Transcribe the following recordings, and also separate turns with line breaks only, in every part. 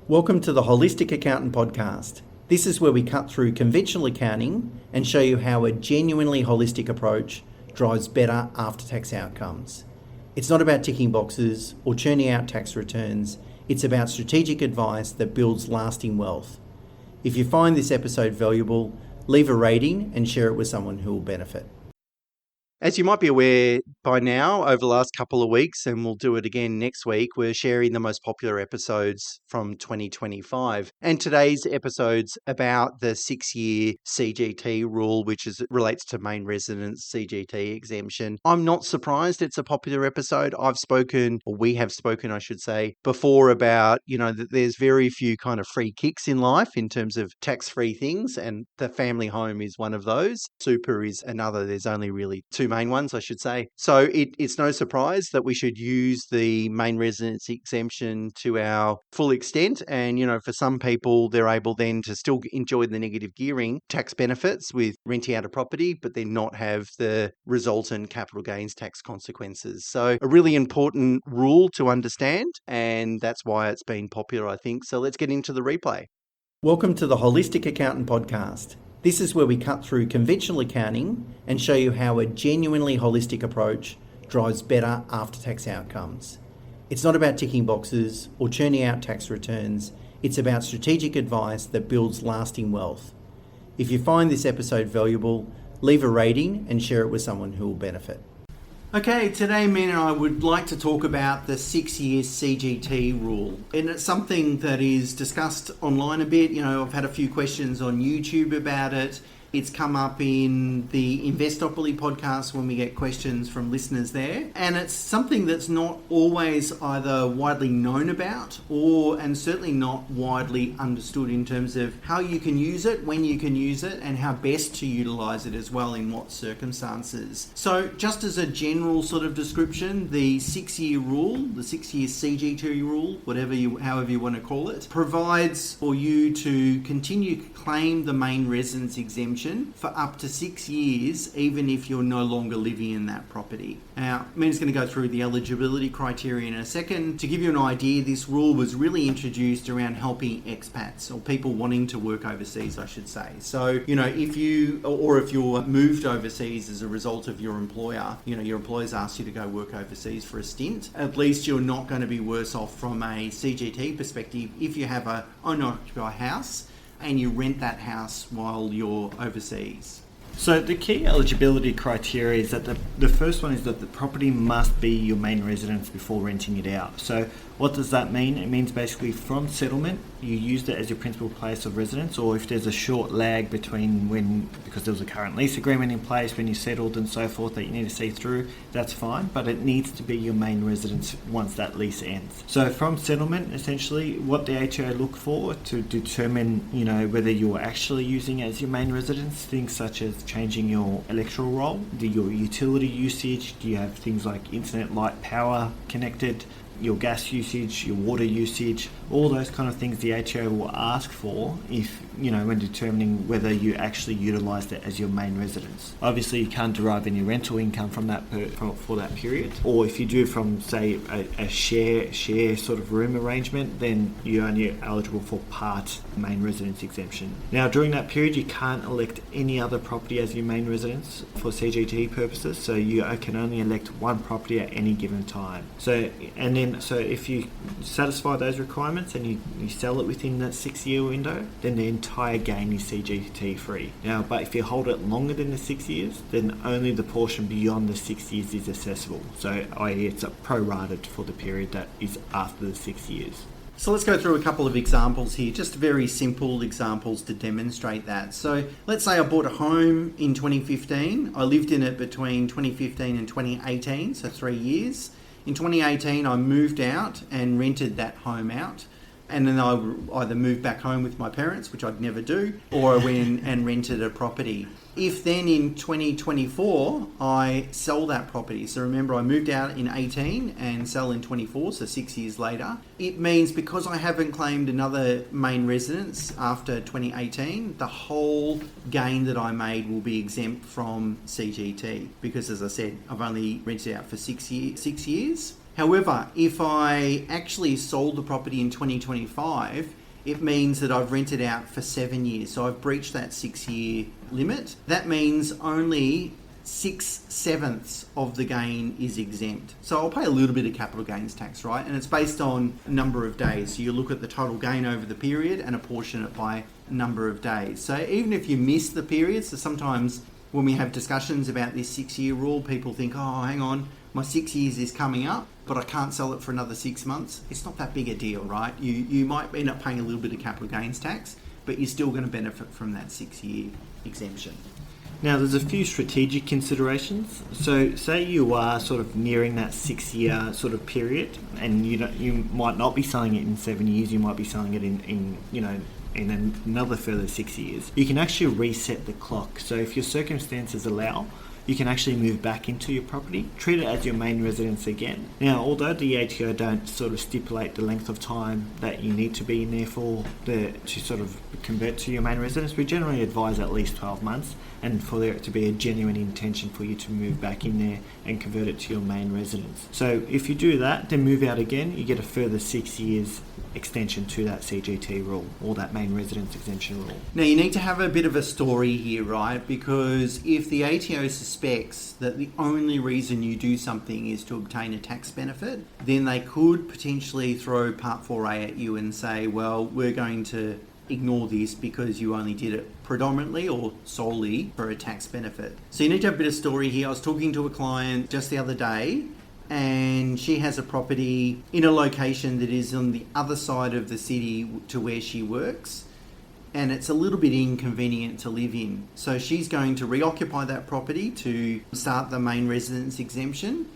Welcome to the Holistic Accountant Podcast. This is where we cut through conventional accounting and show you how a genuinely holistic approach drives better after-tax outcomes. It's not about ticking boxes or churning out tax returns. It's about strategic advice that builds lasting wealth. If you find this episode valuable, leave a rating and share it with someone who will benefit. As you might be aware by now, over the last couple of weeks, and we'll do it again next week, we're sharing the most popular episodes from 2025. And today's episode's about the 6-year CGT rule, which relates to main residence CGT exemption. I'm not surprised it's a popular episode. We have spoken, I should say, before about, that there's very few kind of free kicks in life in terms of tax-free things, and the family home is one of those. Super is another. There's only really two main ones, I should say. So it's no surprise that we should use the main residence exemption to our full extent. And, for some people, they're able then to still enjoy the negative gearing tax benefits with renting out a property, but then not have the resultant capital gains tax consequences. So a really important rule to understand, and that's why it's been popular, I think. So let's get into the replay. Welcome to the Holistic Accountant Podcast. This is where we cut through conventional accounting and show you how a genuinely holistic approach drives better after-tax outcomes. It's not about ticking boxes or churning out tax returns. It's about strategic advice that builds lasting wealth. If you find this episode valuable, leave a rating and share it with someone who will benefit. Okay, today Mena and I would like to talk about the 6-year CGT rule. And it's something that is discussed online a bit. I've had a few questions on YouTube about it. It's come up in the Investopoly podcast when we get questions from listeners there. And it's something that's not always either widely known about and certainly not widely understood in terms of how you can use it, when you can use it, and how best to utilize it as well in what circumstances. So just as a general sort of description, the 6-year rule, the 6-year CGT rule, however you want to call it, provides for you to continue to claim the main residence exemption for up to 6 years, even if you're no longer living in that property. Now, Mena's going to go through the eligibility criteria in a second. To give you an idea, this rule was really introduced around helping expats, or people wanting to work overseas, I should say. So, if you're moved overseas as a result of your employer, your employer's asked you to go work overseas for a stint, at least you're not going to be worse off from a CGT perspective if you have a owner-occupied house and you rent that house while you're overseas.
So the key eligibility criteria is that the first one is that the property must be your main residence before renting it out. So what does that mean? It means basically from settlement, you used it as your principal place of residence, or if there's a short lag between because there was a current lease agreement in place, when you settled and so forth that you need to see through, that's fine, but it needs to be your main residence once that lease ends. So from settlement, essentially, what the HO look for to determine, whether you're actually using it as your main residence, things such as changing your electoral roll, your utility usage, do you have things like internet, light, power connected, your gas usage, your water usage, all those kind of things the HO will ask for if, when determining whether you actually utilised it as your main residence. Obviously, you can't derive any rental income from that for that period. Or if you do from, say, a share sort of room arrangement, then you're only eligible for part main residence exemption. Now, during that period, you can't elect any other property as your main residence for CGT purposes, so you can only elect one property at any given time. So if you satisfy those requirements and you sell it within that 6-year window, then the entire gain is CGT free. Now, but if you hold it longer than the 6 years, then only the portion beyond the 6 years is assessable. So i.e. it's a pro-rata for the period that is after the 6 years.
So let's go through a couple of examples here, just very simple examples to demonstrate that. So let's say I bought a home in 2015. I lived in it between 2015 and 2018, so 3 years. In 2018, I moved out and rented that home out. And then I either moved back home with my parents, which I'd never do, or I went and rented a property. If then in 2024, I sell that property, so remember I moved out in 18 and sell in 24, so 6 years later, it means because I haven't claimed another main residence after 2018, the whole gain that I made will be exempt from CGT because, as I said, I've only rented out for 6 years. However, if I actually sold the property in 2025, it means that I've rented out for 7 years. So I've breached that 6-year limit. That means only 6/7 of the gain is exempt. So I'll pay a little bit of capital gains tax, right? And it's based on a number of days. So you look at the total gain over the period and apportion it by a number of days. So even if you miss the period, so sometimes when we have discussions about this 6-year rule, people think, oh, hang on, my 6 years is coming up, but I can't sell it for another 6 months. It's not that big a deal, right? You might end up paying a little bit of capital gains tax, but you're still going to benefit from that 6-year exemption.
Now, there's a few strategic considerations. So, say you are sort of nearing that 6-year sort of period, and you might not be selling it in 7 years. You might be selling it in another further 6 years. You can actually reset the clock. So, if your circumstances allow, you can actually move back into your property, treat it as your main residence again. Now, although the ATO don't sort of stipulate the length of time that you need to be in there to sort of convert to your main residence, we generally advise at least 12 months, and for there to be a genuine intention for you to move back in there and convert it to your main residence. So if you do that, then move out again, you get a further 6 years extension to that CGT rule, or that main residence exemption rule.
Now you need to have a bit of a story here, right? Because if the ATO suspects that the only reason you do something is to obtain a tax benefit, then they could potentially throw Part 4A at you and say, well, we're going to ignore this because you only did it predominantly or solely for a tax benefit. So you need to have a bit of story here. I was talking to a client just the other day, and she has a property in a location that is on the other side of the city to where she works, and it's a little bit inconvenient to live in. So she's going to reoccupy that property to start the main residence exemption,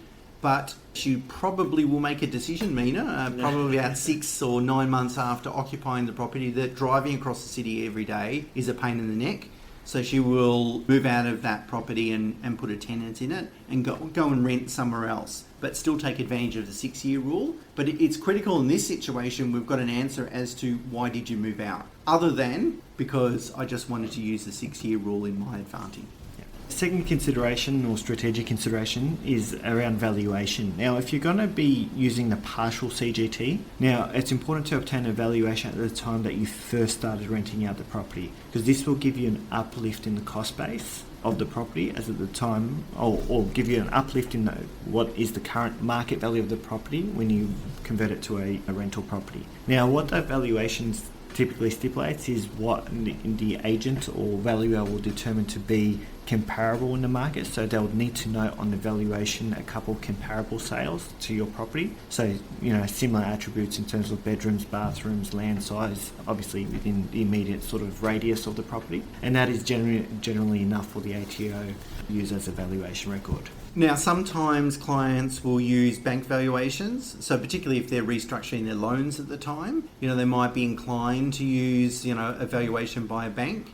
but she probably will make a decision, Mena, probably about 6 or 9 months after occupying the property, that driving across the city every day is a pain in the neck. So she will move out of that property and put a tenant in it and go and rent somewhere else, but still take advantage of the 6-year rule. But it's critical in this situation. We've got an answer as to why did you move out, other than because I just wanted to use the 6-year rule in my advantage.
Second consideration, or strategic consideration, is around valuation. Now, if you're going to be using the partial CGT, now it's important to obtain a valuation at the time that you first started renting out the property, because this will give you an uplift in the cost base of the property as at the time, or give you an uplift in what is the current market value of the property when you convert it to a rental property. Now, what that valuation typically stipulates is what the agent or valuer will determine to be comparable in the market. So they'll need to note on the valuation a couple of comparable sales to your property. So, similar attributes in terms of bedrooms, bathrooms, land size, obviously within the immediate sort of radius of the property. And that is generally enough for the ATO to use as a valuation record.
Now, sometimes clients will use bank valuations. So particularly if they're restructuring their loans at the time, they might be inclined to use, a valuation by a bank.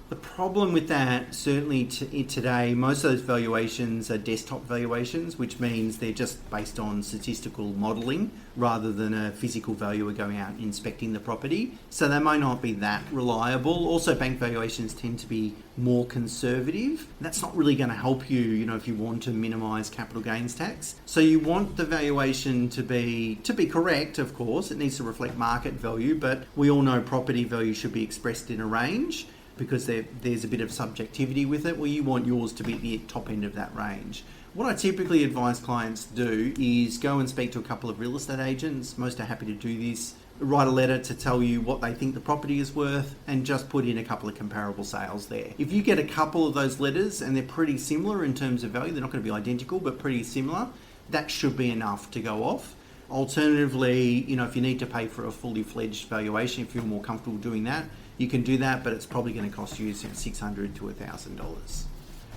The problem with that, certainly today, most of those valuations are desktop valuations, which means they're just based on statistical modelling rather than a physical valuer going out and inspecting the property. So they might not be that reliable. Also, bank valuations tend to be more conservative. That's not really going to help you, if you want to minimise capital gains tax. So you want the valuation to be correct, of course. It needs to reflect market value, but we all know property value should be expressed in a range, because there's a bit of subjectivity with it. Well, you want yours to be at the top end of that range. What I typically advise clients to do is go and speak to a couple of real estate agents. Most are happy to do this. Write a letter to tell you what they think the property is worth, and just put in a couple of comparable sales there. If you get a couple of those letters and they're pretty similar in terms of value, they're not going to be identical, but pretty similar, that should be enough to go off. Alternatively, if you need to pay for a fully fledged valuation, if you're more comfortable doing that, you can do that, but it's probably going to cost you $600 to $1,000.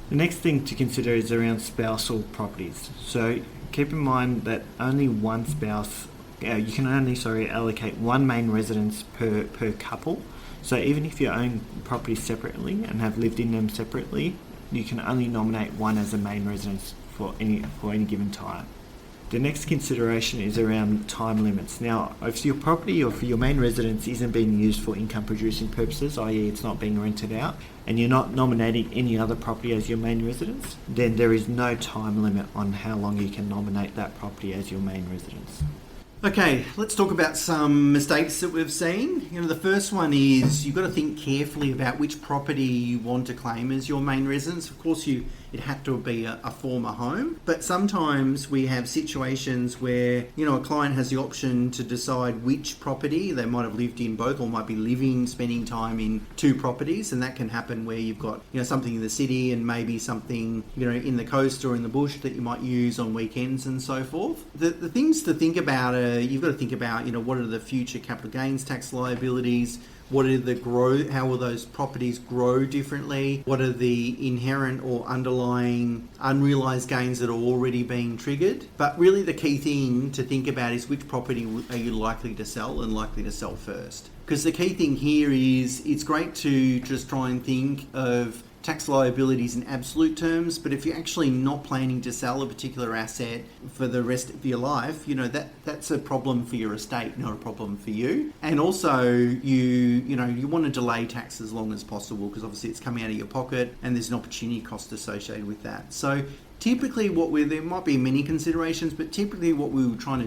The next thing to consider is around spousal properties. So keep in mind that only one spouse, you can only allocate one main residence per couple. So even if you own properties separately and have lived in them separately, you can only nominate one as a main residence for any given time. The next consideration is around time limits. Now, if your property or for your main residence isn't being used for income producing purposes, i.e. it's not being rented out, and you're not nominating any other property as your main residence, then there is no time limit on how long you can nominate that property as your main residence.
Okay, let's talk about some mistakes that we've seen. The first one is you've got to think carefully about which property you want to claim as your main residence. Of course, it had to be a former home, but sometimes we have situations where, a client has the option to decide which property. They might have lived in both or might be spending time in two properties, and that can happen where you've got, something in the city and maybe something, in the coast or in the bush that you might use on weekends and so forth. The things to think about are, you've got to think about, what are the future capital gains tax liabilities? What are how will those properties grow differently? What are the inherent or underlying unrealised gains that are already being triggered? But really the key thing to think about is which property are you likely to sell and likely to sell first? Because the key thing here is it's great to just try and think of tax liabilities in absolute terms, but if you're actually not planning to sell a particular asset for the rest of your life, that's a problem for your estate, not a problem for you. And also you want to delay tax as long as possible, because obviously it's coming out of your pocket and there's an opportunity cost associated with that. So typically there might be many considerations, but typically what we will try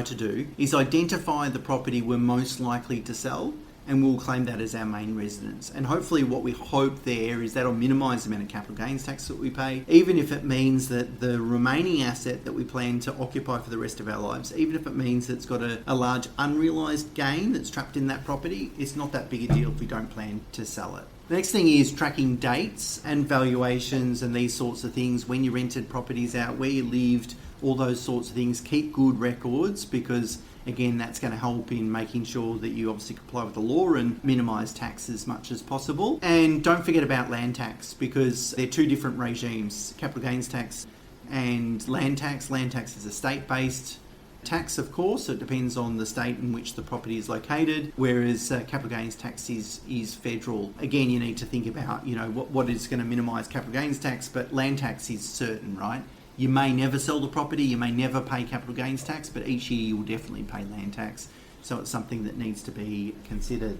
to do is identify the property we're most likely to sell, and we'll claim that as our main residence. And hopefully what we hope there is that'll minimise the amount of capital gains tax that we pay, even if it means that the remaining asset that we plan to occupy for the rest of our lives, even if it means that it's got a large unrealised gain that's trapped in that property, it's not that big a deal if we don't plan to sell it. The next thing is tracking dates and valuations and these sorts of things. When you rented properties out, where you lived, all those sorts of things. Keep good records, because again, that's going to help in making sure that you obviously comply with the law and minimise tax as much as possible. And don't forget about land tax, because they're two different regimes, capital gains tax and land tax. Land tax is a state-based tax, of course. It depends on the state in which the property is located, whereas capital gains tax is federal. Again, you need to think about, what is going to minimise capital gains tax, but land tax is certain, right? You may never sell the property, you may never pay capital gains tax, but each year you will definitely pay land tax. So it's something that needs to be considered.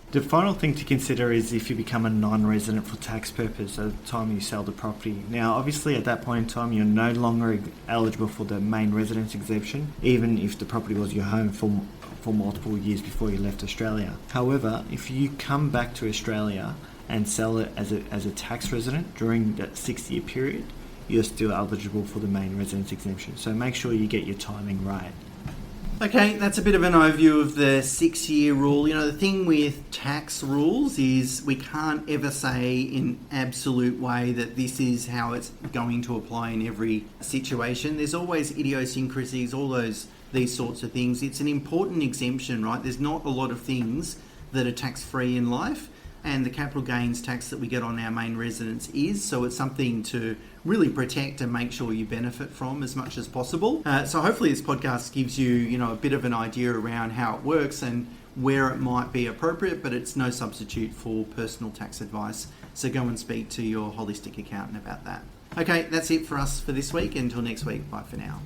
The final thing to consider is if you become a non-resident for tax purpose at the time you sell the property. Now, obviously at that point in time, you're no longer eligible for the main residence exemption, even if the property was your home for multiple years before you left Australia. However, if you come back to Australia and sell it as a tax resident during that 6-year period, you're still eligible for the main residence exemption. So make sure you get your timing right.
Okay, that's a bit of an overview of the 6-year rule. The thing with tax rules is we can't ever say in absolute way that this is how it's going to apply in every situation. There's always idiosyncrasies, these sorts of things. It's an important exemption, right? There's not a lot of things that are tax-free in life, and the capital gains tax that we get on our main residence is. So it's something to really protect and make sure you benefit from as much as possible. So hopefully this podcast gives you, a bit of an idea around how it works and where it might be appropriate, but it's no substitute for personal tax advice. So go and speak to your holistic accountant about that. Okay, that's it for us for this week. Until next week, bye for now.